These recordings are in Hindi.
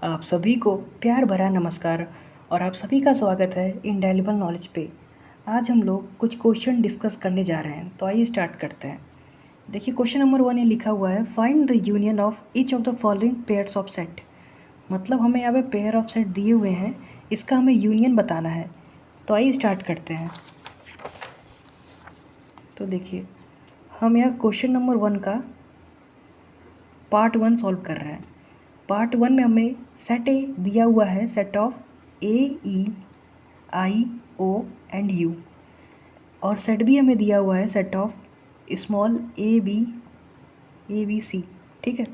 आप सभी को प्यार भरा नमस्कार और आप सभी का स्वागत है इंडेलिबल नॉलेज पे। आज हम लोग कुछ क्वेश्चन डिस्कस करने जा रहे हैं, तो आइए स्टार्ट करते हैं। देखिए क्वेश्चन नंबर 1 ये लिखा हुआ है, find the union of each of the following pairs of set. मतलब हमें यहाँ पे पेयर ऑफ सेट दिए हुए हैं, इसका हमें यूनियन बताना है। तो आइए स्टार्ट करते हैं। तो देखिए हम यहाँ क्वेश्चन नंबर 1 का पार्ट 1 सॉल्व कर रहे हैं। पार्ट 1 में हमें सेट ए दिया हुआ है, set of A E I O and U, और सेट बी हमें दिया हुआ है set of small A B C. ठीक है,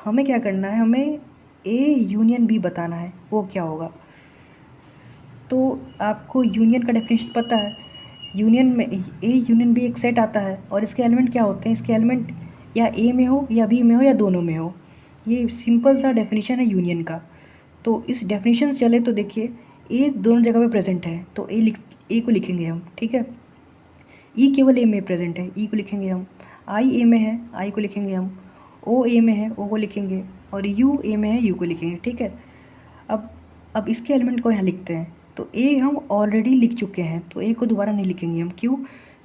हमें क्या करना है, हमें ए यूनियन बी बताना है, वो क्या होगा। तो आपको यूनियन का डेफिनेशन पता है। यूनियन में ए यूनियन बी एक सेट आता है और इसके एलिमेंट क्या होते हैं, इसके एलिमेंट या ए में हो या बी में हो या दोनों में हो। ये सिंपल सा डेफिनेशन है यूनियन का। तो इस डेफिनेशन से चले तो देखिए ए दोनों जगह पे प्रेजेंट है, तो ए को लिखेंगे हम। ठीक है, ई केवल ए में प्रेजेंट है, ई को लिखेंगे हम। आई ए में है, आई को लिखेंगे हम। ओ ए में है, ओ को लिखेंगे। और यू ए में है, यू को लिखेंगे। ठीक है, अब अब इसके एलिमेंट को यहाँ लिखते हैं। तो ए हम ऑलरेडी लिख चुके हैं, तो ए को दोबारा नहीं लिखेंगे हम। क्यों?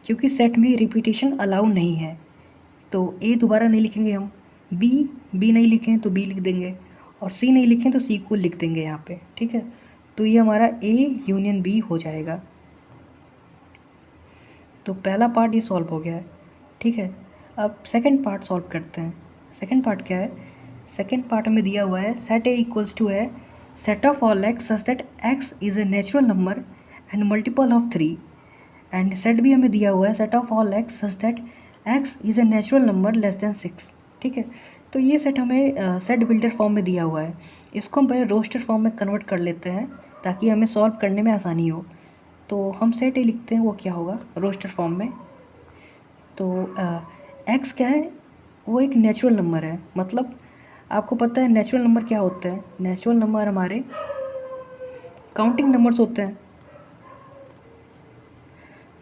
क्योंकि सेट में रिपीटेशन अलाउ नहीं है, तो ए दोबारा नहीं लिखेंगे हम। बी नहीं लिखें तो बी लिख देंगे, और सी नहीं लिखें तो सी को लिख देंगे यहाँ पे। ठीक है, तो ये हमारा ए यूनियन बी हो जाएगा। तो पहला पार्ट ये सॉल्व हो गया है। ठीक है, अब सेकंड पार्ट सॉल्व करते हैं। सेकंड पार्ट क्या है? सेकंड पार्ट हमें दिया हुआ है, सेट ए इक्वल्स टू है set of all x such that x is a natural number and multiple of 3। And set भी हमें दिया हुआ है set of all x such that x is a natural number less than 6। ठीक है, तो ये सेट हमें सेट बिल्डर फॉर्म में दिया हुआ है। इसको हम पहले रोस्टर फॉर्म में कन्वर्ट कर लेते हैं ताकि हमें सॉल्व करने में आसानी हो। तो हम सेट ए लिखते हैं, वो क्या होगा रोस्टर फॉर्म में। तो एक्स क्या है, वो एक नेचुरल नंबर है। मतलब आपको पता है नेचुरल नंबर क्या होते हैं? नेचुरल नंबर हमारे काउंटिंग नंबर्स होते हैं।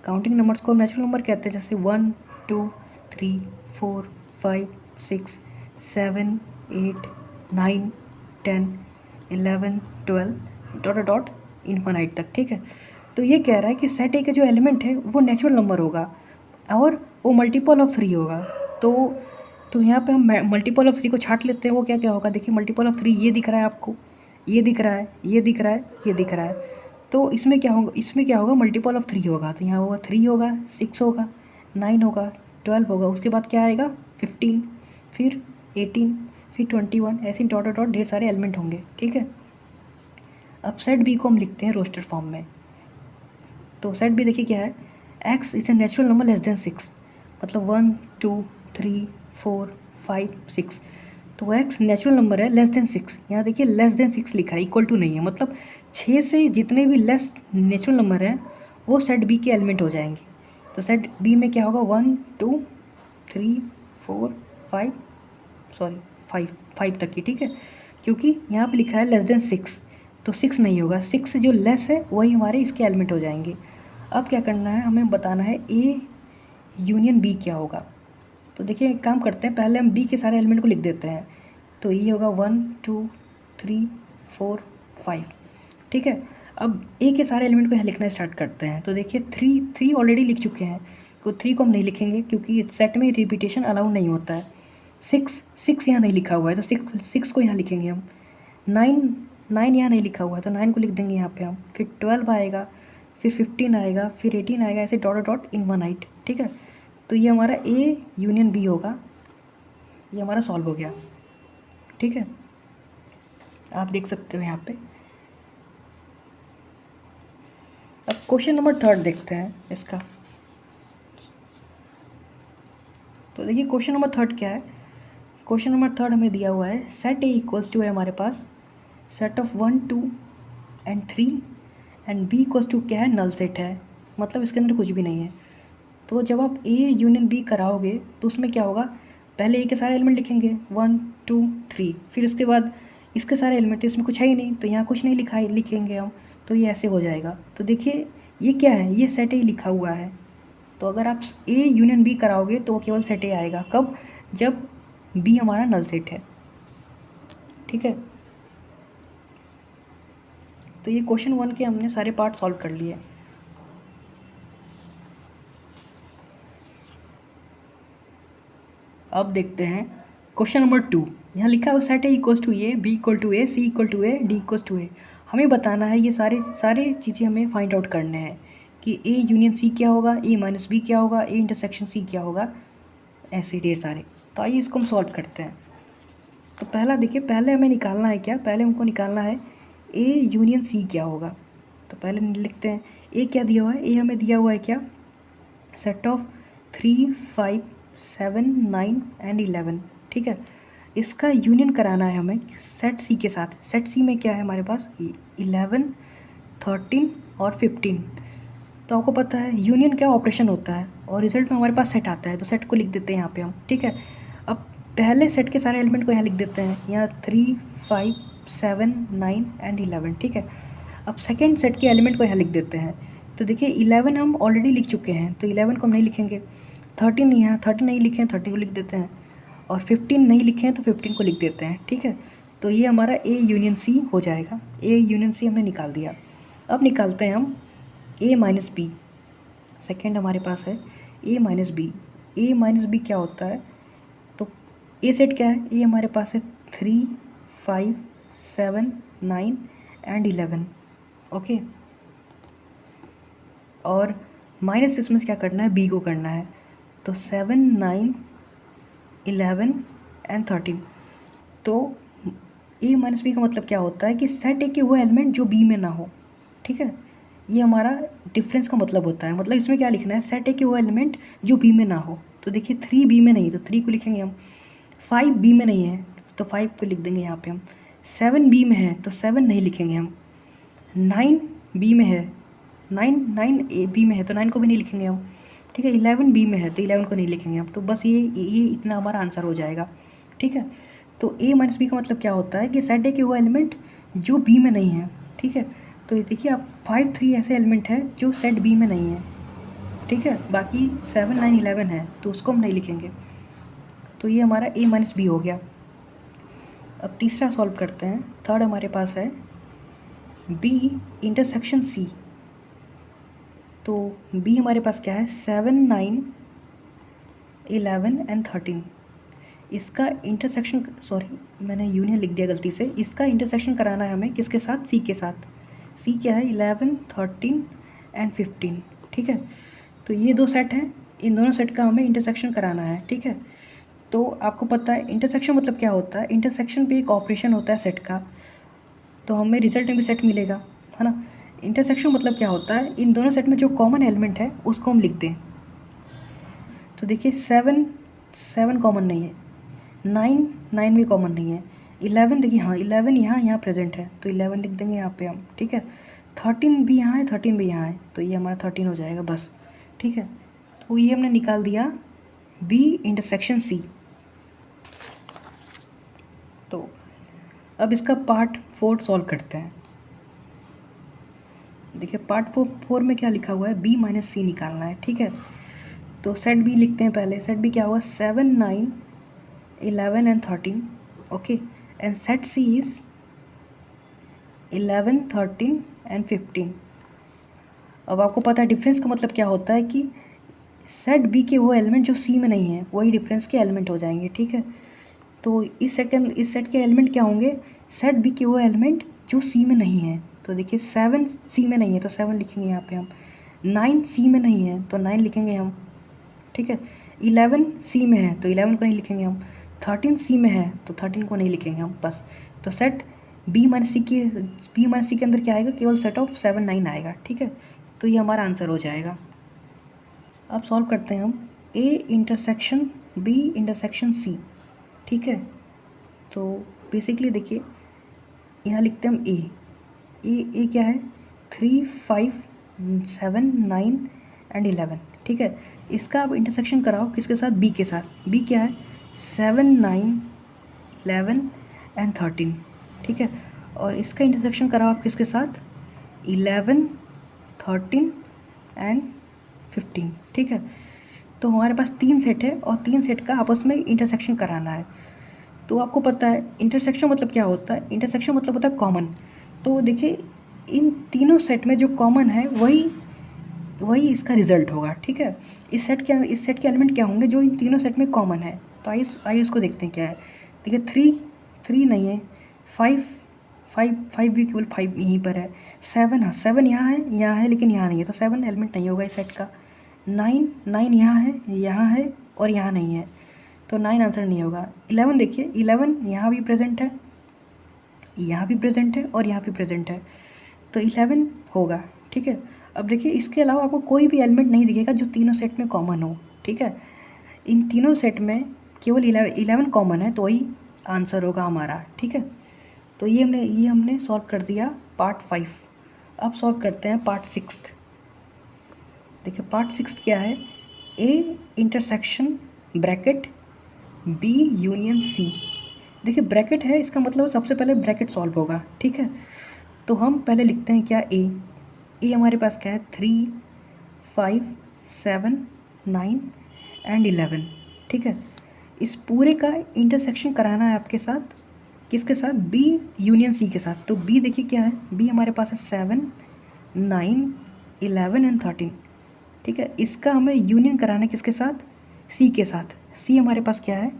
काउंटिंग नंबर्स को नेचुरल नंबर कहते हैं, जैसे 1 2 3 4 5 6 7 8 9 10 11 12 डॉट डॉट इन्फानाइट तक। ठीक है, तो ये कह रहा है कि सेट ए का जो एलिमेंट है वो नेचुरल नंबर होगा और वो मल्टीपल ऑफ 3 होगा। तो यहाँ पे हम मल्टीपल ऑफ 3 को छाट लेते हैं। वो क्या क्या होगा, देखिए मल्टीपल ऑफ 3 ये दिख रहा है आपको, ये दिख रहा है, ये दिख रहा है, ये दिख रहा है। तो इसमें क्या होगा, मल्टीपल ऑफ 3 होगा। तो यहाँ होगा 3 होगा, 6 होगा, 9 होगा, 12 होगा, उसके बाद क्या आएगा 15, फिर 18, फिर 21, ऐसे डॉट डॉट ढेर सारे एलिमेंट होंगे। ठीक है, अब सेट बी को हम लिखते हैं रोस्टर फॉर्म में। तो सेट बी देखिए क्या है, x is a natural number less than 6। मतलब 1 2 3 4 5 6, तो एक्स नेचुरल नंबर है लेस देन 6। यहाँ देखिए लेस देन 6 लिखा है, इक्वल टू नहीं है। मतलब 6 से जितने भी लेस नेचुरल नंबर हैं वो सेट बी के एलिमेंट हो जाएंगे। तो सेट बी में क्या होगा, 1 2 3 4 5, सॉरी 5 तक की। ठीक है, क्योंकि यहाँ पे लिखा है लेस देन 6, तो 6 नहीं होगा। 6 से जो लेस है वही हमारे इसके एलिमेंट हो जाएंगे। अब क्या करना है, हमें बताना है ए यूनियन बी क्या होगा। तो देखिए एक काम करते हैं, पहले हम बी के सारे एलिमेंट को लिख देते हैं। तो ये होगा 1 2 3 4 5। ठीक है, अब ए के सारे एलिमेंट को यहाँ लिखना स्टार्ट करते हैं। तो देखिए 3 ऑलरेडी लिख चुके हैं, तो 3 को हम नहीं लिखेंगे क्योंकि सेट में रिपीटेशन अलाउ नहीं होता है। 6 यहाँ नहीं लिखा हुआ है, तो 6 को यहाँ लिखेंगे हम। 9 यहाँ नहीं लिखा हुआ है, तो 9 को लिख देंगे यहाँ पे हम। फिर 12 आएगा, फिर 15 आएगा, फिर 18 आएगा, ऐसे डॉट डॉट इनफाइनाइट। ठीक है, तो ये हमारा ए यूनियन बी होगा। ये हमारा सॉल्व हो गया। ठीक है, आप देख सकते हो यहाँ पे। अब क्वेश्चन नंबर 3 देखते हैं इसका। तो देखिए क्वेश्चन नंबर 3 क्या है। क्वेश्चन नंबर 3 हमें दिया हुआ है, सेट ए इक्वल्स टू है हमारे पास set of 1 2 and 3 and B equals to क्या है, नल सेट है। मतलब इसके अंदर कुछ भी नहीं है। तो जब आप ए यूनियन बी कराओगे तो उसमें क्या होगा, पहले ए के सारे एलिमेंट लिखेंगे 1 2 3, फिर उसके बाद इसके सारे एलिमेंट, इसमें कुछ है ही नहीं तो यहाँ कुछ नहीं लिखेंगे हम। तो ये ऐसे हो जाएगा। तो देखिए ये क्या है, ये सेट ए लिखा हुआ है। तो अगर आप ए यूनियन बी कराओगे तो वो केवल सेट ए आएगा। कब? जब बी हमारा नल सेट है। ठीक है, तो ये क्वेश्चन 1 के हमने सारे पार्ट सॉल्व कर लिए। अब देखते हैं क्वेश्चन नंबर 2। यहाँ लिखा है set A equals to A, B equal to A, C equal to A, D equals to A. हमें बताना है ये सारे चीज़ें हमें फाइंड आउट करने हैं कि ए यूनियन सी क्या होगा, ए माइनस बी क्या होगा, ए इंटरसेक्शन सी क्या होगा, ऐसे ढेर सारे। तो आइए इसको हम सॉल्व करते हैं। तो पहला देखिए, पहले हमें निकालना है क्या, पहले हमको निकालना है ए यूनियन सी क्या होगा। तो पहले लिखते हैं ए क्या दिया हुआ है। ए हमें दिया हुआ है क्या, सेट ऑफ 3, 5, 7, 9 एंड 11। ठीक है, इसका यूनियन कराना है हमें सेट सी के साथ। सेट सी में क्या है हमारे पास 11, 13 और 15। तो आपको पता है यूनियन क्या ऑपरेशन होता है और रिजल्ट में हमारे पास सेट आता है, तो सेट को लिख देते हैं यहाँ पे हम। ठीक है, अब पहले सेट के सारे एलिमेंट को यहाँ लिख देते हैं, यहाँ 3, 5, 7, 9 एंड 11। ठीक है, अब सेकेंड सेट के एलिमेंट को यहाँ लिख देते हैं। तो देखिए 11 हम ऑलरेडी लिख चुके हैं, तो 11 को हम नहीं लिखेंगे। 13 यहाँ 13 नहीं लिखे हैं, 13 को लिख देते हैं। और 15 नहीं लिखे हैं, तो 15 को लिख देते हैं। ठीक है, तो ये हमारा ए यूनियन सी हो जाएगा। ए यूनियन सी हमने निकाल दिया। अब निकालते हैं हम ए माइनस बी। सेकेंड हमारे पास है ए माइनस बी। ए माइनस बी क्या होता है, तो ए सेट क्या है, ए हमारे पास है 3, 5, 7, 9 एंड 11। ओके, और माइनस इसमें क्या करना है, बी को करना है। तो 7, 9, 11 एंड 13। तो ए माइनस बी का मतलब क्या होता है कि सेट ए के वो एलिमेंट जो बी में ना हो। ठीक है, ये हमारा डिफरेंस का मतलब होता है। मतलब इसमें क्या लिखना है, सेट ए के वो एलिमेंट जो बी में ना हो। तो देखिए 3 बी में नहीं, तो 3 को लिखेंगे हम। 5 बी में नहीं है, तो 5 को लिख देंगे यहाँ पे हम। 7 बी में है, तो 7 नहीं लिखेंगे हम। 9 बी में है, 9 ए बी में है, तो 9 को भी नहीं लिखेंगे हम। ठीक है, 11 बी में है, तो 11 को नहीं लिखेंगे हम। तो बस ये इतना हमारा आंसर हो जाएगा। ठीक है, तो ए माइनस बी का मतलब क्या होता है कि सेट ए के वो एलिमेंट जो बी में नहीं है। ठीक है, तो ये देखिए आप 5, 3 ऐसे एलिमेंट है जो सेट बी में नहीं है। ठीक है, बाकी 7, 9, 11 है, तो उसको हम नहीं लिखेंगे। तो ये हमारा ए माइनस बी हो गया। अब तीसरा सॉल्व करते हैं। थर्ड हमारे पास है बी इंटरसेक्शन सी। तो बी हमारे पास क्या है, 7, 9, 11 एंड 13। इसका इंटरसेक्शन, सॉरी मैंने यूनियन लिख दिया गलती से। इसका इंटरसेक्शन कराना है हमें किसके साथ, सी के साथ। सी क्या है, 11, 13 एंड 15। ठीक है, तो ये दो सेट हैं, इन दोनों सेट का हमें इंटरसेक्शन कराना है। ठीक है, तो आपको पता है इंटरसेक्शन मतलब क्या होता है, इंटरसेक्शन भी एक ऑपरेशन होता है सेट का, तो हमें रिजल्ट में भी सेट मिलेगा, है ना। इंटरसेक्शन मतलब क्या होता है, इन दोनों सेट में जो कॉमन एलिमेंट है उसको हम लिख दें। तो देखिए 7 कॉमन नहीं है, 9 भी कॉमन नहीं है, 11 देखिए हाँ 11 यहाँ प्रेजेंट है, तो 11 लिख देंगे यहाँ पे हम। ठीक है, 13 भी यहाँ है, 13 भी यहाँ है, तो ये हमारा 13 हो जाएगा बस। ठीक है, तो ये हमने निकाल दिया बी इंटरसेक्शन सी। तो अब इसका पार्ट 4 सॉल्व करते हैं। देखिए पार्ट 4 में क्या लिखा हुआ है, बी माइनस सी निकालना है। ठीक है, तो सेट बी लिखते हैं पहले। सेट बी क्या हुआ, 7, 9, 11 and 13। Okay, and set C is 11, 13 and 15। अब आपको पता है डिफरेंस का मतलब क्या होता है कि सेट बी के वो एलिमेंट जो सी में नहीं है वही डिफरेंस के एलिमेंट हो जाएंगे। ठीक है, तो इस सेट के एलिमेंट क्या होंगे, सेट बी के वो एलिमेंट जो सी में नहीं है। तो देखिए 7 सी में नहीं है, तो 7 लिखेंगे यहाँ पे हम। 9 सी में नहीं है, तो 9 लिखेंगे हम। ठीक है, 11 सी में है, तो 11 को नहीं लिखेंगे हम। 13 सी में है, तो 13 को नहीं लिखेंगे हम बस। तो सेट बी माइनस सी के अंदर क्या आएगा, केवल सेट ऑफ 7, 9 आएगा। ठीक है, तो ये हमारा आंसर हो जाएगा। अब सॉल्व करते हैं हम A intersection B intersection C. ठीक है, तो बेसिकली देखिए यहाँ लिखते हैं हम ए क्या है, 3, 5, 7, 9 एंड 11। ठीक है, इसका आप इंटरसेक्शन कराओ किसके साथ, बी के साथ। बी क्या है, 7, 9, 11 एंड 13। ठीक है, और इसका इंटरसेक्शन कराओ आप किसके साथ, 11, 13 एंड 15। ठीक है, तो हमारे पास 3 सेट है और 3 सेट का आपस में इंटरसेक्शन कराना है। तो आपको पता है इंटरसेक्शन मतलब क्या होता है, इंटरसेक्शन मतलब होता है कॉमन। तो देखिए इन तीनों सेट में जो कॉमन है वही इसका रिजल्ट होगा, ठीक है। इस सेट के एलिमेंट क्या होंगे जो इन तीनों सेट में कॉमन है। तो आइए उसको देखते हैं क्या है। देखिए थ्री नहीं है, फाइव भी केवल 5 यहीं पर है। 7, हाँ 7 यहाँ है लेकिन यहाँ नहीं है, तो 7 एलिमेंट नहीं होगा इस सेट का। 9 यहाँ है और यहाँ नहीं है, तो 9 आंसर नहीं होगा। 11 देखिए, 11 यहाँ भी प्रेजेंट है, यहाँ भी प्रेजेंट है और यहाँ भी प्रेजेंट है, तो 11 होगा, ठीक है। अब देखिए इसके अलावा आपको कोई भी एलिमेंट नहीं दिखेगा जो तीनों सेट में कॉमन हो, ठीक है। इन तीनों सेट में केवल 11 कॉमन है, तो वही आंसर होगा हमारा, ठीक है। तो ये हमने सॉल्व कर दिया पार्ट 5। अब सॉल्व करते हैं पार्ट 6। देखिए पार्ट 6 क्या है, A intersection bracket B union C. देखिए ब्रैकेट है, इसका मतलब सबसे पहले ब्रैकेट सॉल्व होगा, ठीक है। तो हम पहले लिखते हैं क्या, ए हमारे पास क्या है, 3, 5, 7, 9 एंड 11, ठीक है। इस पूरे का इंटरसेक्शन कराना है आपके साथ, किसके साथ, बी यूनियन सी के साथ। तो बी देखिए क्या है, बी हमारे पास है 7, 9, 11 एंड 13, ठीक है। इसका हमें यूनियन कराना है किसके साथ, सी के साथ। सी हमारे पास क्या है,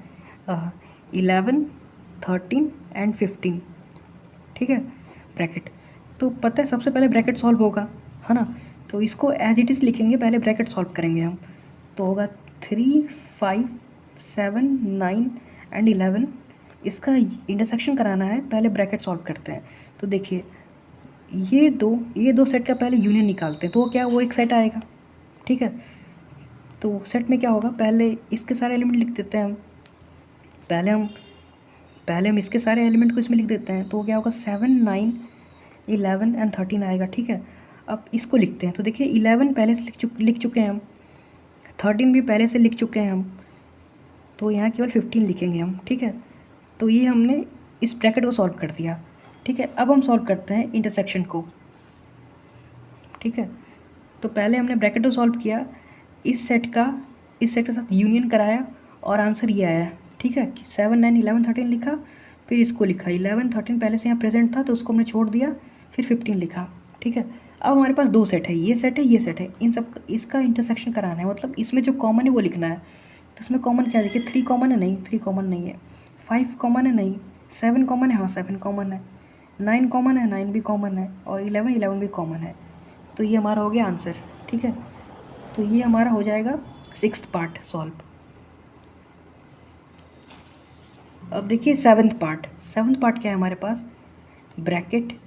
11, 13 एंड 15, ठीक है, ब्रैकेट। तो पता है सबसे पहले ब्रैकेट सॉल्व होगा, है ना। तो इसको एज इट इज़ लिखेंगे, पहले ब्रैकेट सॉल्व करेंगे हम। तो होगा 3, 5, 7, 9 एंड 11। इसका इंटरसेक्शन कराना है, पहले ब्रैकेट सॉल्व करते हैं। तो देखिए ये दो सेट का पहले यूनियन निकालते हैं, तो वो एक सेट आएगा, ठीक है। तो सेट में क्या होगा, पहले इसके सारे एलिमेंट लिख देते हैं हम। पहले हम इसके सारे एलिमेंट को इसमें लिख देते हैं, तो क्या होगा, 7, 9, 11 एंड 13 आएगा, ठीक है। अब इसको लिखते हैं। तो देखिए 11 पहले से लिख चुके हैं हम, 13 भी पहले से लिख चुके हैं हम, तो यहाँ केवल 15 लिखेंगे हम, ठीक है। तो ये हमने इस ब्रैकेट को सॉल्व कर दिया, ठीक है। अब हम सॉल्व करते हैं इंटरसेक्शन को, ठीक है। तो पहले हमने ब्रैकेट को सॉल्व किया, इस सेट के साथ यूनियन कराया और आंसर ये आया, ठीक है। 7, 9, 11, 13 लिखा, फिर इसको लिखा। 11, 13 पहले से यहाँ प्रेजेंट था तो उसको हमने छोड़ दिया, फिर 15 लिखा, ठीक है। अब हमारे पास दो सेट है, ये सेट है, इन सब इसका इंटरसेक्शन कराना है, मतलब इसमें जो कॉमन है वो लिखना है। तो इसमें कॉमन क्या है, देखिए 3 कॉमन है, नहीं 3 कॉमन नहीं है। 5 कॉमन है, नहीं। 7 कॉमन है, हाँ 7 कॉमन है। 9 कॉमन है, 9 भी कॉमन है। और 11 भी कॉमन है। तो ये हमारा हो गया आंसर, ठीक है। तो ये हमारा हो जाएगा 6th पार्ट सॉल्व। अब देखिए 7th पार्ट क्या है हमारे पास, bracket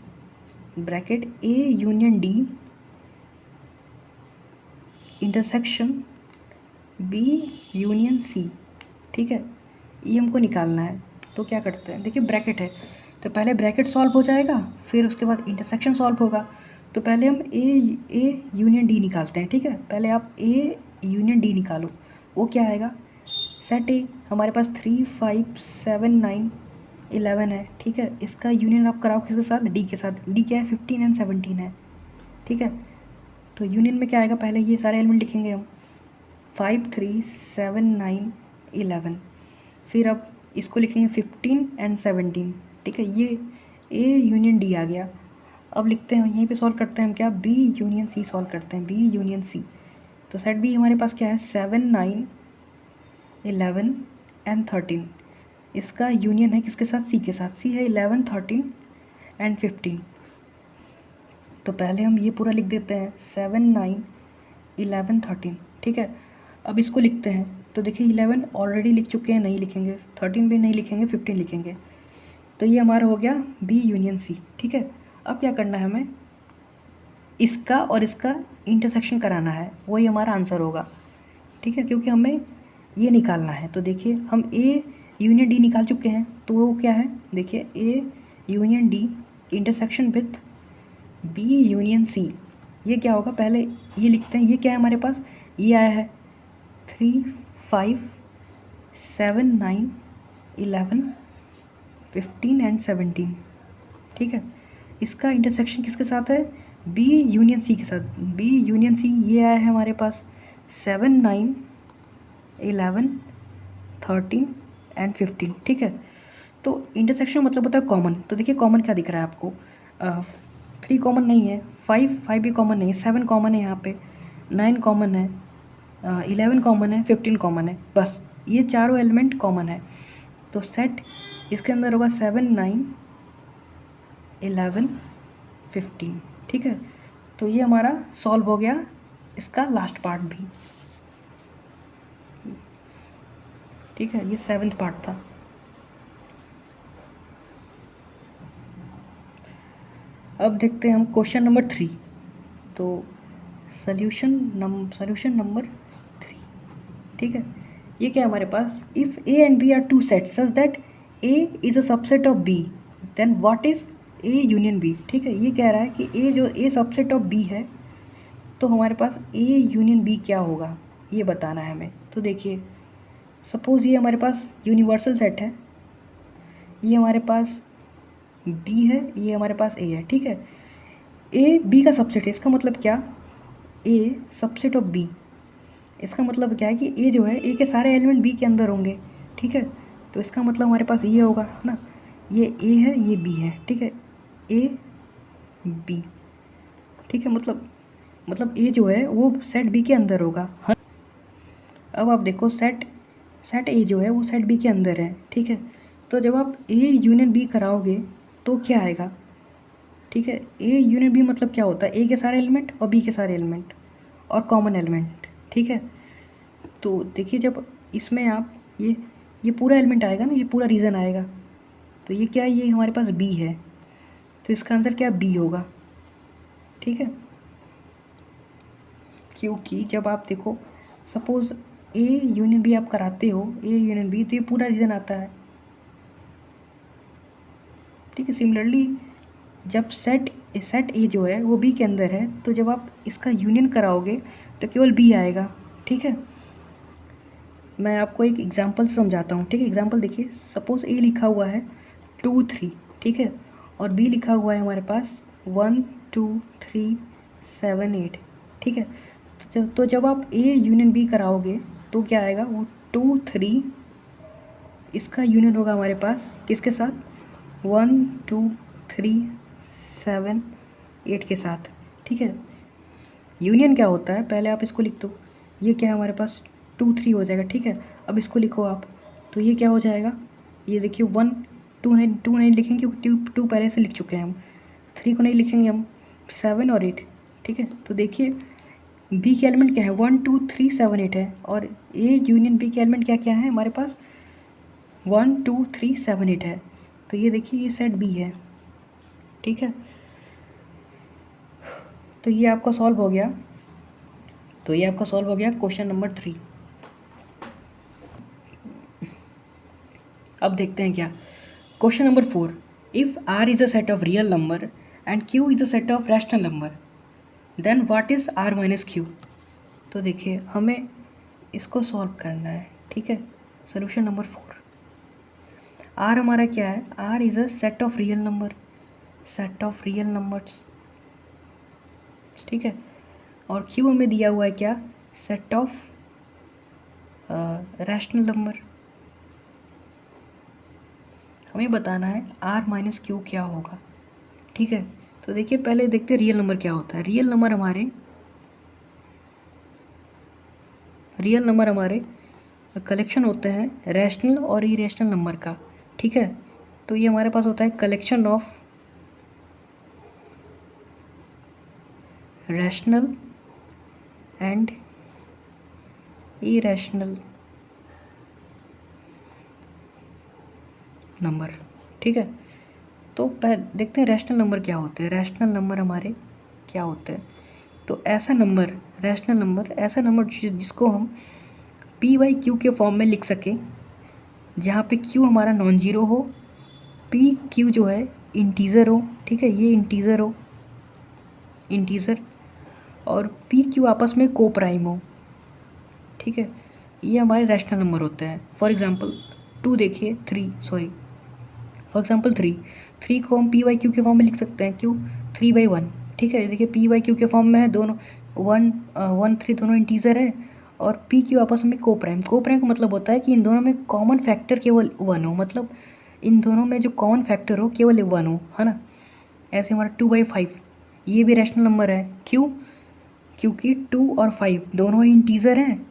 A union D intersection B union C, ठीक है। ये हमको निकालना है। तो क्या करते हैं, देखिए ब्रैकेट है तो पहले ब्रैकेट सॉल्व हो जाएगा, फिर उसके बाद इंटरसेक्शन सॉल्व होगा। तो पहले हम ए यूनियन डी निकालते हैं, ठीक है। पहले आप ए यूनियन डी निकालो, वो क्या आएगा, सेट ए हमारे पास 3, 5, 7, 9, 11 है, ठीक है। इसका यूनियन आप कराओ किसके साथ, डी के साथ। डी क्या है, 15 एंड 17 है, ठीक है। तो यूनियन में क्या आएगा, पहले ये सारे एलिमेंट लिखेंगे हम, 5, 3, 7, 9, 11। फिर अब इसको लिखेंगे 15 एंड 17, ठीक है। ये ए यूनियन डी आ गया। अब लिखते हैं यहीं पे सॉल्व करते हैं हम क्या, बी यूनियन सी सॉल्व करते हैं, बी यूनियन सी। तो सेट बी हमारे पास क्या है, 7, 9, 11 एंड 13। इसका यूनियन है किसके साथ, सी के साथ। सी है 11, 13 एंड 15। तो पहले हम ये पूरा लिख देते हैं, 7, 9, 11, 13, ठीक है। अब इसको लिखते हैं। तो देखिए 11 ऑलरेडी लिख चुके हैं, नहीं लिखेंगे। 13 भी नहीं लिखेंगे, 15 लिखेंगे। तो ये हमारा हो गया बी यूनियन सी, ठीक है। अब क्या करना है हमें, इसका और इसका इंटरसेक्शन कराना है, वही हमारा आंसर होगा, ठीक है। क्योंकि हमें ये निकालना है। तो देखिए हम ए यूनियन डी निकाल चुके हैं, तो वो क्या है, देखिए A union D intersection with B union C. ये क्या होगा, पहले ये लिखते हैं। ये क्या है हमारे पास, ये आया है 3, 5, 7, 9, 11, 15 एंड 17, ठीक है। इसका इंटरसेक्शन किसके साथ है, बी यूनियन सी के साथ। बी यूनियन सी ये आया है हमारे पास 7, 9, 11, 13 एंड 15, ठीक है। तो इंटरसेक्शन मतलब होता है कॉमन। तो देखिए कॉमन क्या दिख रहा है आपको, 3 कॉमन नहीं है, 5 भी कॉमन नहीं है, 7 कॉमन है यहाँ पे, 9 कॉमन है, 11 कॉमन है, 15 कॉमन है, बस ये चारों एलिमेंट कॉमन है। तो सेट इसके अंदर होगा 7, 9, 11, 15। ठीक है, तो ये हमारा सॉल्व हो गया इसका लास्ट पार्ट भी। ठीक है, ये 7th पार्ट था। अब देखते हैं हम क्वेश्चन नंबर 3। तो सॉल्यूशन नंबर 3। ठीक है, ये क्या है हमारे पास, if A and B are two sets such that A is a subset of B then what is A union B. ठीक है, ये कह रहा है कि ए सबसेट ऑफ बी है, तो हमारे पास ए यूनियन बी क्या होगा ये बताना है हमें। तो देखिए, सपोज़ ये हमारे पास यूनिवर्सल सेट है, ये हमारे पास बी है, ये हमारे पास ए है। ठीक है, ए बी का सबसेट है, इसका मतलब क्या, ए सबसेट ऑफ बी, इसका मतलब क्या है कि ए जो है, ए के सारे एलिमेंट बी के अंदर होंगे। ठीक है, तो इसका मतलब हमारे पास ये होगा ना, ये ए है, ये बी है। ठीक है, ए बी। ठीक है, मतलब ए जो है वो सेट बी के अंदर होगा। हाँ, अब आप देखो, सेट ए जो है वो सेट बी के अंदर है। ठीक है, तो जब आप ए यूनियन बी कराओगे तो क्या आएगा। ठीक है, ए यूनियन बी मतलब क्या होता है, ए के सारे एलिमेंट और बी के सारे एलिमेंट और कॉमन एलिमेंट। ठीक है, तो देखिए, जब इसमें आप ये पूरा एलिमेंट आएगा ना, ये पूरा रीज़न आएगा, तो ये क्या है, ये हमारे पास बी है, तो इसका आंसर क्या बी होगा। ठीक है, क्योंकि जब आप देखो, सपोज़ ए यूनियन बी आप कराते हो, ए यूनियन बी, तो ये पूरा रीज़न आता है। ठीक है, सिमिलरली जब सेट ए जो है वो बी के अंदर है, तो जब आप इसका यूनियन कराओगे तो केवल बी आएगा। ठीक है, मैं आपको एक एग्जांपल से समझाता हूँ। ठीक है, एग्जांपल देखिए, सपोज़ ए लिखा हुआ है 2, 3। ठीक है, और बी लिखा हुआ है हमारे पास 1, 2, 3, 7, 8। ठीक है, तो जब आप ए यूनियन बी कराओगे तो क्या आएगा, वो 2, 3, इसका यूनियन होगा हमारे पास किसके साथ, 1, 2, 3, 7, 8 के साथ। ठीक है, यूनियन क्या होता है, पहले आप इसको लिख दो, ये क्या है हमारे पास 2, 3 हो जाएगा। ठीक है, अब इसको लिखो आप, तो ये क्या हो जाएगा, ये देखिए 1, 2 नहीं लिखेंगे, 2 पहले से लिख चुके हैं हम, 3 को नहीं लिखेंगे हम, 7 और 8। ठीक है, तो देखिए बी के एलिमेंट क्या है, 1, 2, 3, 7, 8 है, और ए यूनियन बी के एलिमेंट क्या क्या है हमारे पास, 1, 2, 3, 7, 8 है, तो ये देखिए ये सेट बी है। ठीक है, तो ये आपका सॉल्व हो गया। Question number 3। अब देखते हैं क्या, question number 4। If R is a set of real number and Q is a set of rational number then what is R minus Q. तो देखिए, हमें इसको सॉल्व करना है। ठीक है, सोल्यूशन नंबर 4। आर हमारा क्या है, R is a set of real numbers. ठीक है, और क्यू हमें दिया हुआ है क्या, सेट ऑफ रैशनल नंबर। हमें बताना है आर माइनस क्यू क्या होगा। ठीक है, तो देखिए पहले देखते हैं रियल नंबर क्या होता है। रियल नंबर हमारे कलेक्शन होते हैं रैशनल और इरेशनल नंबर का। ठीक है, तो ये हमारे पास होता है collection of rational and irrational number. ठीक है, तो देखते हैं रैशनल नंबर क्या होते हैं। रैशनल नंबर हमारे क्या होते हैं, तो ऐसा नंबर, रैशनल नंबर ऐसा नंबर जिसको हम पी वाई क्यू के फॉर्म में लिख सकें, जहाँ पे क्यू हमारा नॉन जीरो हो, पी क्यू जो है इंटीज़र हो। ठीक है, ये इंटीज़र और पी क्यू आपस में को प्राइम हो। ठीक है, ये हमारे रैशनल नंबर होते हैं। फॉर एग्जांपल 2 देखिए, 3 सॉरी, फॉर एग्जांपल 3 को हम पी वाई क्यू के फॉर्म में लिख सकते हैं, क्यों, 3/1। ठीक है, देखिए पी वाई क्यू के फॉर्म में है, दोनों 1, 3 दोनों इंटीज़र है, और पी क्यू आपस में को प्राइम का मतलब होता है कि इन दोनों में कॉमन फैक्टर केवल 1 हो, मतलब इन दोनों में जो कॉमन फैक्टर हो केवल 1 हो, है ना। ऐसे हमारा 2/5 ये भी रैशनल नंबर है। क्यों? क्योंकि 2 और 5 दोनों ही इंटीजर हैं,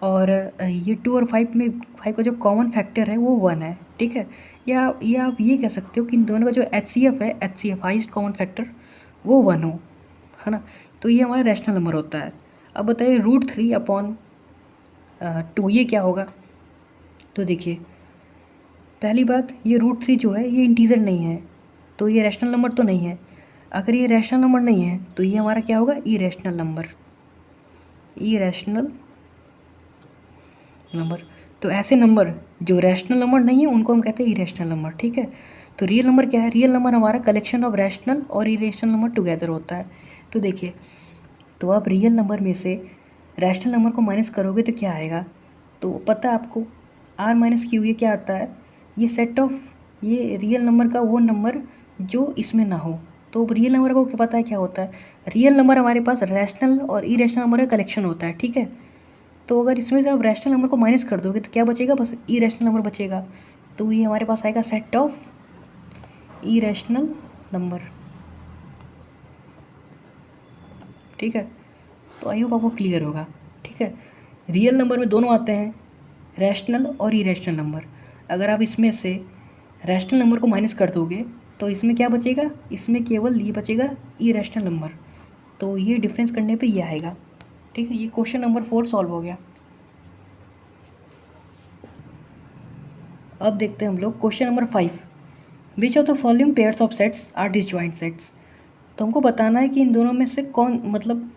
और ये 2 और 5 में 5 का जो कॉमन फैक्टर है वो 1 है, ठीक है। या आप ये कह सकते हो कि इन दोनों का जो HCF है, HCF हाईएस्ट कॉमन फैक्टर, वो 1 हो, है ना। तो ये हमारा रैशनल नंबर होता है। अब बताइए √3/2 ये क्या होगा? तो देखिए, पहली बात, ये √3 जो है ये इंटीजर नहीं है, तो ये रैशनल नंबर तो नहीं है। अगर ये रैशनल नंबर नहीं है तो ये हमारा क्या होगा? Irrational number. Irrational number. तो ऐसे नंबर जो रैशनल नंबर नहीं है उनको हम कहते हैं इरेशनल नंबर, ठीक है। तो रियल नंबर क्या है? रियल नंबर हमारा कलेक्शन ऑफ रैशनल और इरेशनल नंबर टुगेदर होता है। तो देखिए, तो आप रियल नंबर में से रैशनल नंबर को माइनस करोगे तो क्या आएगा? तो पता है आपको, R-Q ये क्या आता है? ये सेट ऑफ, ये रियल नंबर का वो नंबर जो इसमें ना हो। तो रियल नंबर को क्या पता है क्या होता है? रियल नंबर हमारे पास रैशनल और इरेशनल नंबर का कलेक्शन होता है, ठीक है। तो अगर इसमें से आप रैशनल नंबर को माइनस कर दोगे तो क्या बचेगा? बस इरेशनल नंबर बचेगा। तो ये हमारे पास आएगा सेट ऑफ इरेशनल नंबर, ठीक है। तो आई होप आपको क्लियर होगा, ठीक है। रियल नंबर में दोनों आते हैं, रैशनल और इरेशनल नंबर। अगर आप इसमें से रैशनल नंबर को माइनस कर दोगे तो इसमें क्या बचेगा? इसमें केवल ये बचेगा इरेशनल नंबर। तो ये डिफरेंस करने पे ये आएगा, ठीक है। ये क्वेश्चन नंबर 4 सॉल्व हो गया। अब देखते हैं हम लोग question number 5। Which of the following pairs of sets are disjoint sets? तो हमको बताना है कि इन दोनों में से कौन, मतलब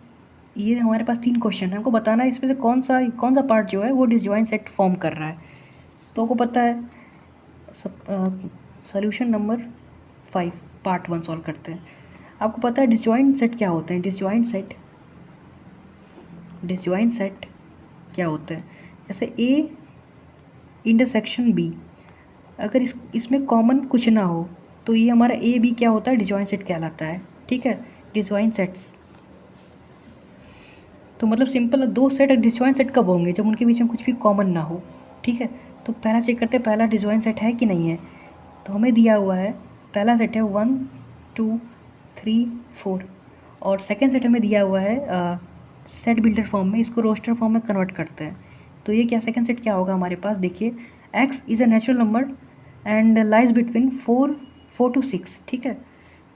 ये हमारे पास 3 क्वेश्चन है, हमको बताना है इसमें से कौन सा पार्ट जो है वो डिसजॉइंट सेट फॉर्म कर रहा है। तो आपको पता है, सोल्यूशन नंबर 5 पार्ट 1 सॉल्व करते हैं। आपको पता है डिसजॉइंट सेट क्या होते हैं? डिसजॉइंट सेट क्या होते हैं? जैसे A इंटरसेक्शन B, अगर इसमें कॉमन कुछ ना हो तो ये हमारा A B क्या होता है? डिसजॉइंट सेट कहलाता है, ठीक है। डिसजॉइंट सेट्स तो मतलब सिंपल, दो सेट डिसजॉइंट सेट कब होंगे? जब उनके बीच में कुछ भी कॉमन ना हो, ठीक है। तो पहला चेक करते हैं पहला डिसजॉइंट सेट है कि नहीं है। तो हमें दिया हुआ है पहला सेट है 1 2 3 4, और सेकेंड सेट हमें दिया हुआ है सेट बिल्डर फॉर्म में, इसको रोस्टर फॉर्म में कन्वर्ट करते हैं। तो ये क्या, सेकेंड सेट क्या होगा हमारे पास? देखिए, x is a natural number and lies between 4 to 6, ठीक है।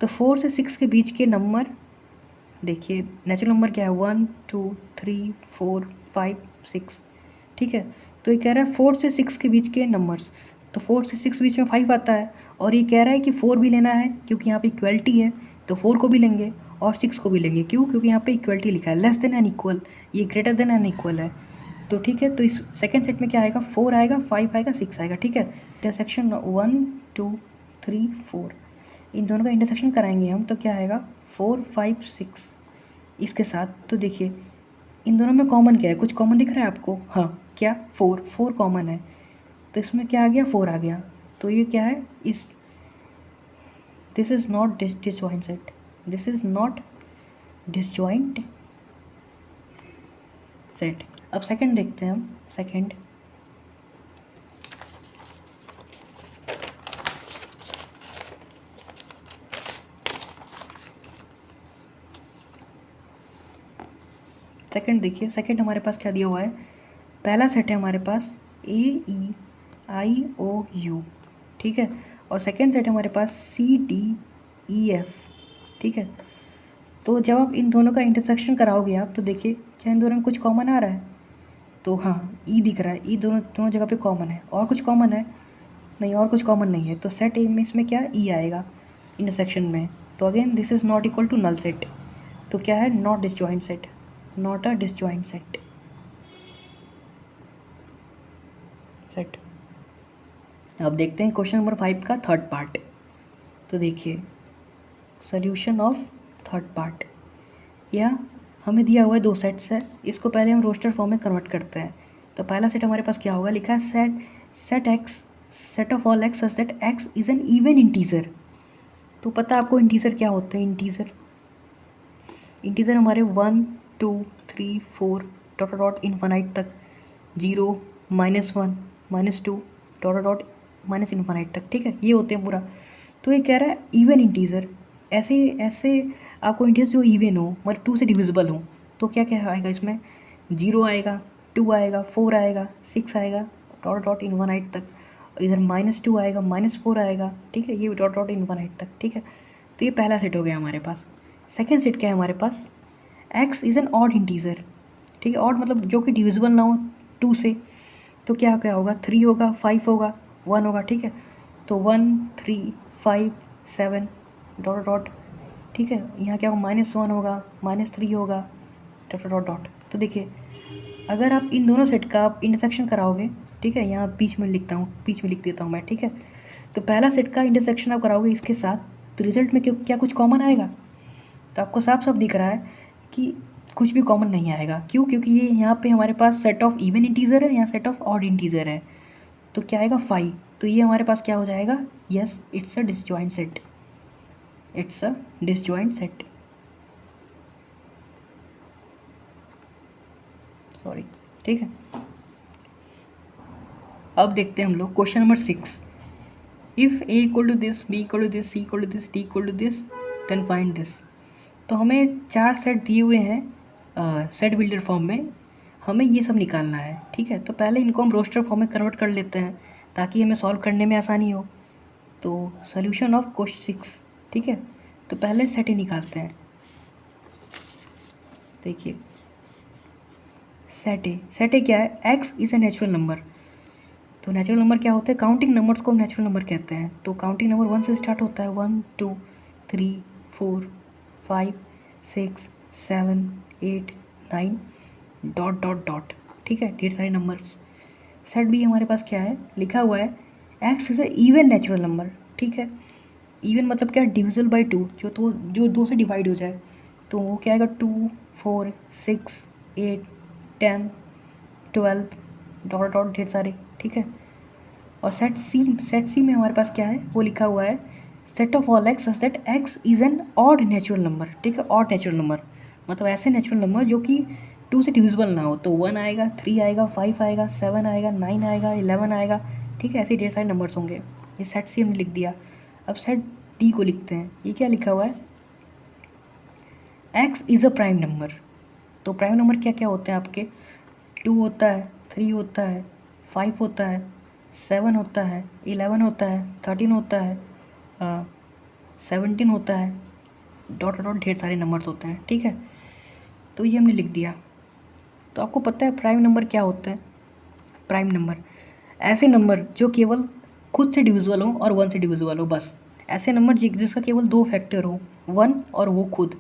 तो 4 से 6 के बीच के नंबर, देखिए नेचुरल नंबर क्या है? 1 2 3 4 5 6, ठीक है। तो ये कह रहा है 4 से 6 के बीच के नंबर्स, तो 4 से 6 बीच में 5 आता है, और ये कह रहा है कि 4 भी लेना है क्योंकि यहाँ पे इक्वलिटी है, तो 4 को भी लेंगे और 6 को भी लेंगे। क्यों? क्योंकि यहाँ पे इक्वलिटी लिखा है, लेस देन एन इक्वल, ये ग्रेटर देन एन इक्वल है। तो ठीक है, तो इस सेकेंड सेट में क्या आएगा? 4 आएगा, 5 आएगा, 6 आएगा, ठीक है। इंटरसेक्शन 1 2 3 4, इन दोनों का इंटरसेक्शन कराएंगे हम, तो क्या आएगा? 4 5 6 इसके साथ। तो देखिए इन दोनों में कॉमन क्या है? कुछ कॉमन दिख रहा है आपको? हाँ, क्या? 4 कॉमन है, तो इसमें क्या आ गया? 4 आ गया। तो ये क्या है? This is not disjoint set, this is not disjoint set. अब सेकंड देखते हैं हम। सेकंड, देखिए, सेकंड हमारे पास क्या दिया हुआ है? पहला सेट है हमारे पास AEIOU, ठीक है, और सेकंड सेट है हमारे पास CDEF, ठीक है। तो जब आप इन दोनों का इंटरसेक्शन कराओगे आप, तो देखिए क्या इन दोनों में कुछ कॉमन आ रहा है? तो हाँ, ई दिख रहा है, ई दोनों दोनों जगह पे कॉमन है। और कुछ कॉमन है? नहीं, और कुछ कॉमन नहीं है। तो सेट ए में इसमें क्या? ई आएगा इंटरसेक्शन में। तो again this is not equal to null set. तो क्या है? Not disjoint set, not a disjoint set. अब देखते हैं क्वेश्चन नंबर 5 का थर्ड पार्ट। तो देखिए, सोल्यूशन ऑफ थर्ड पार्ट, या हमें दिया हुआ है 2 सेट्स है, इसको पहले हम रोस्टर फॉर्म में कन्वर्ट करते हैं। तो पहला सेट हमारे पास क्या होगा? लिखा है set of all x such that x is N even integer. तो पता है आपको इंटीजर क्या होते हैं? इंटीजर हमारे 1 2 3 4 डॉट डॉट इन्फानाइट तक, 0 -1 -2 डॉट डॉट माइनस इन्फानाइट तक, ठीक है, ये होते हैं पूरा। तो ये कह रहा है इवन इंटीजर ऐसे ऐसे आपको इंटीजर्स जो इवन हो, मतलब 2 से डिविजिबल हो, तो क्या क्या आएगा इसमें, 0 आएगा, 2 आएगा, 4 आएगा, 6 आएगा, डॉट डॉट इनफाइनाइट तक। इधर -2 आएगा, -4 आएगा, ठीक है, ये डॉट डॉट इनफाइनाइट तक, ठीक है। तो ये पहला सेट हो गया हमारे पास। सेकेंड सेट क्या है हमारे पास, X is an odd integer, ठीक है, ऑड मतलब जो कि डिविजिबल ना हो 2 से, तो क्या क्या होगा, 3 होगा, 5 होगा, 1 होगा, ठीक है। तो 1 3 5 7 डॉट डॉट, ठीक है। यहाँ क्या होगा, -1 होगा, -3 होगा, डॉट डॉट डॉट। तो देखिए अगर आप इन दोनों सेट का आप इंटरसेक्शन कराओगे, ठीक है, यहाँ बीच में लिखता हूँ, बीच में लिख देता हूँ मैं, ठीक है। तो पहला सेट का इंटरसेक्शन आप कराओगे इसके साथ, तो रिजल्ट में क्या कुछ कॉमन आएगा, तो आपको साफ साफ दिख रहा है कि कुछ भी कॉमन नहीं आएगा। क्यों, क्योंकि ये यहाँ पे हमारे पास सेट ऑफ इवन इंटीजर है, यहाँ सेट ऑफ ऑड इंटीजर है, तो क्या आएगा 5। तो ये हमारे पास क्या हो जाएगा, yes it's a disjoint set, it's a disjoint set, sorry, ठीक है। अब देखते हैं हम लोग question number 6। If A equal to this, B equal to this, C equal to this, D equal to this, then find this. तो हमें 4 सेट दिए हुए हैं सेट बिल्डर फॉर्म में, हमें ये सब निकालना है, ठीक है। तो पहले इनको हम रोस्टर फॉर्म में कन्वर्ट कर लेते हैं ताकि हमें सॉल्व करने में आसानी हो। तो सोल्यूशन ऑफ क्वेश्चन 6, ठीक है। तो पहले सेट ही निकालते हैं। देखिए सेट ए क्या है, x is a natural number. तो नेचुरल नंबर क्या होता है, काउंटिंग नंबर्स को हम नेचुरल नंबर कहते हैं। तो काउंटिंग नंबर 1 से स्टार्ट होता है, 1 2 3 4 5 6 7 8 9 डॉट डॉट डॉट, ठीक है, ढेर सारे नंबर्स। सेट बी हमारे पास क्या है, लिखा हुआ है x is a even natural number, ठीक है। इवन मतलब क्या, डिविजल बाई 2, जो 2 से डिवाइड हो जाए, तो वो क्या आएगा, 2 4 6 8 10 12 डॉट डॉट ढेर सारे, ठीक है। और सेट सी में हमारे पास क्या है, वो लिखा हुआ है set of all x such that x is an odd natural number, ठीक है। ऑड नेचुरल नंबर मतलब ऐसे नेचुरल नंबर जो कि 2 से डिविजिबल ना हो, तो 1 आएगा, 3 आएगा, 5 आएगा, 7 आएगा, 9 आएगा, 11 आएगा, ठीक है। ऐसे ढेर सारे नंबर्स होंगे। ये सेट सी हमने लिख दिया। अब सेट डी को लिखते हैं। ये क्या लिखा हुआ है, x is a prime number. तो प्राइम नंबर क्या क्या होते हैं आपके, 2 होता है, 3 होता है, 5 होता है, 7 होता है, 11 होता है, 13 होता है, 17 होता है, डॉट डॉट ढेर सारे नंबर्स होते हैं, ठीक है। तो ये हमने लिख दिया। तो आपको पता है प्राइम नंबर क्या होता है, प्राइम नंबर ऐसे नंबर जो केवल खुद से डिविजिबल हो और 1 से डिविजिबल हो, बस ऐसे नंबर जिसका केवल 2 फैक्टर हो, 1 और वो खुद,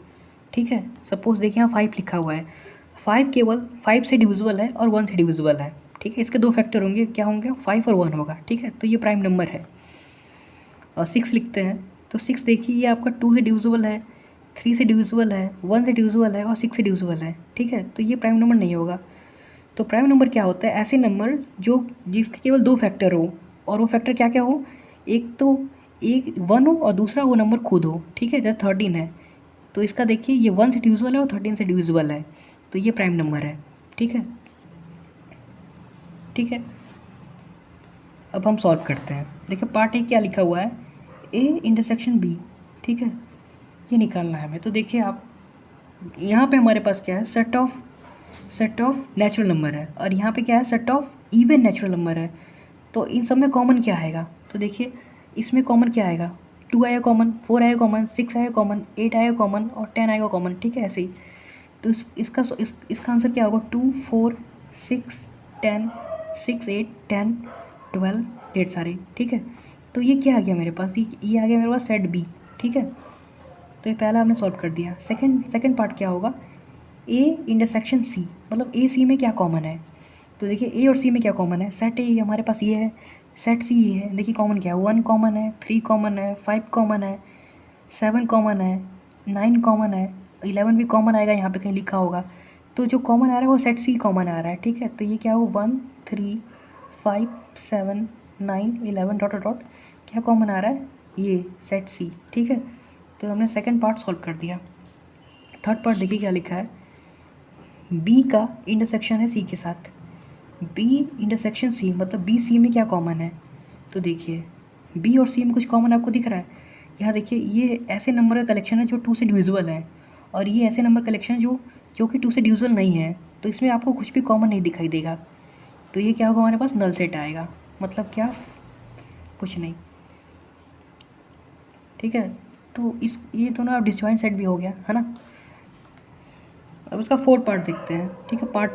ठीक है। सपोज देखिए यहाँ 5 लिखा हुआ है, 5 केवल 5 से डिविजिबल है और 1 से डिविजिबल है, ठीक है। इसके 2 फैक्टर होंगे, क्या होंगे, 5 और 1 होगा, ठीक है। तो ये प्राइम नंबर है। और 6 लिखते हैं। तो 6 देखिए ये आपका 2 से डिविजिबल है, 3 से डिविजिबल है, 1 से डिविजिबल है और 6 से डिविजिबल है, ठीक है। तो ये प्राइम नंबर नहीं होगा। तो प्राइम नंबर क्या होता है, ऐसे नंबर जो जिसके केवल 2 फैक्टर हो, और वो फैक्टर क्या क्या हो, एक तो एक 1 हो और दूसरा वो नंबर खुद हो, ठीक है। जैसे 13 है, तो इसका देखिए ये 1 से डिविजिबल है और 13 से डिविजिबल है, तो ये प्राइम नंबर है, ठीक है, ठीक है। अब हम सॉल्व करते हैं। देखिए पार्ट ए क्या लिखा हुआ है, ए इंटरसेक्शन बी, ठीक है, ये निकालना है हमें। तो देखिए आप यहाँ पे हमारे पास क्या है, सेट ऑफ नेचुरल नंबर है, और यहाँ पे क्या है, set of even natural number है। तो इन सब में कॉमन क्या आएगा, तो देखिए इसमें कॉमन क्या आएगा, 2 आएगा कॉमन, 4 आएगा कॉमन, 6 आएगा कॉमन, 8 आएगा कॉमन और 10 आएगा कॉमन, ठीक है। ऐसे ही तो इसका आंसर क्या होगा, 2 4 6 10 6 8 10 12 ढेर सारे, ठीक है। तो ये क्या आ गया मेरे पास, ये आ गया मेरे पास सेट बी, ठीक है। तो ये पहला हमने सॉल्व कर दिया। सेकंड पार्ट क्या होगा, ए इंटरसेक्शन सी, मतलब ए सी में क्या कॉमन है। तो देखिए ए और सी में क्या कॉमन है, सेट ए हमारे पास ये है, सेट सी ये है। देखिए कॉमन क्या है, 1 कॉमन है, 3 कॉमन है, 5 कॉमन है, 7 कॉमन है, 9 कॉमन है, 11 भी कॉमन आएगा, यहाँ पे कहीं लिखा होगा। तो जो कॉमन आ रहा है वो सेट सी कॉमन आ रहा है, ठीक है। तो ये क्या हो, 1 3 5 7 9 11 डॉट डॉट क्या कॉमन आ रहा है, ये सेट सी, ठीक है। तो हमने सेकंड पार्ट सॉल्व कर दिया। थर्ड पार्ट देखिए क्या लिखा है, बी का इंटरसेक्शन है सी के साथ, बी इंटरसेक्शन सी मतलब बी सी में क्या कॉमन है। तो देखिए बी और सी में कुछ कॉमन आपको दिख रहा है, यहाँ देखिए ये ऐसे नंबर का कलेक्शन है जो 2 से डिविजिबल है, और ये ऐसे नंबर कलेक्शन है जो कि 2 से डिविजिबल नहीं है। तो इसमें आपको कुछ भी कॉमन नहीं दिखाई देगा। तो ये क्या होगा, हमारे पास नल सेट आएगा। मतलब क्या, कुछ नहीं। ठीक है, तो इस ये तो ना डिसजॉइंट सेट भी हो गया है ना। अब इसका फोर्थ पार्ट देखते हैं। ठीक है, पार्ट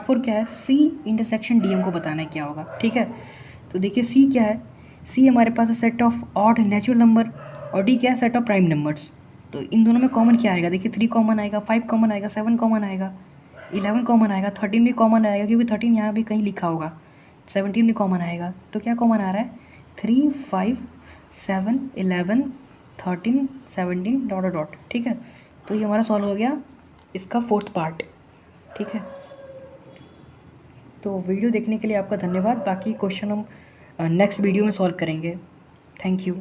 फोर क्या है, सी इंटरसेक्शन डी को बताना है क्या होगा। ठीक है, तो देखिए सी क्या है, सी हमारे पास है set of odd natural number, और डी क्या है, सेट ऑफ प्राइम नंबर्स। तो इन दोनों में कॉमन क्या आएगा, देखिए 3 कॉमन आएगा, 5 कॉमन आएगा, 7 कॉमन आएगा, 11 कॉमन आएगा, 13 भी कॉमन आएगा, क्योंकि 13 यहाँ भी कहीं लिखा होगा। 17 भी कॉमन आएगा। तो क्या कॉमन आ रहा है, 3, 5, 7, 11, 13, 17 डॉट डॉट। ठीक है, तो ये हमारा सॉल्व हो गया इसका फोर्थ पार्ट। ठीक है, तो वीडियो देखने के लिए आपका धन्यवाद। बाकी क्वेश्चन हम नेक्स्ट वीडियो में सॉल्व करेंगे। Thank you.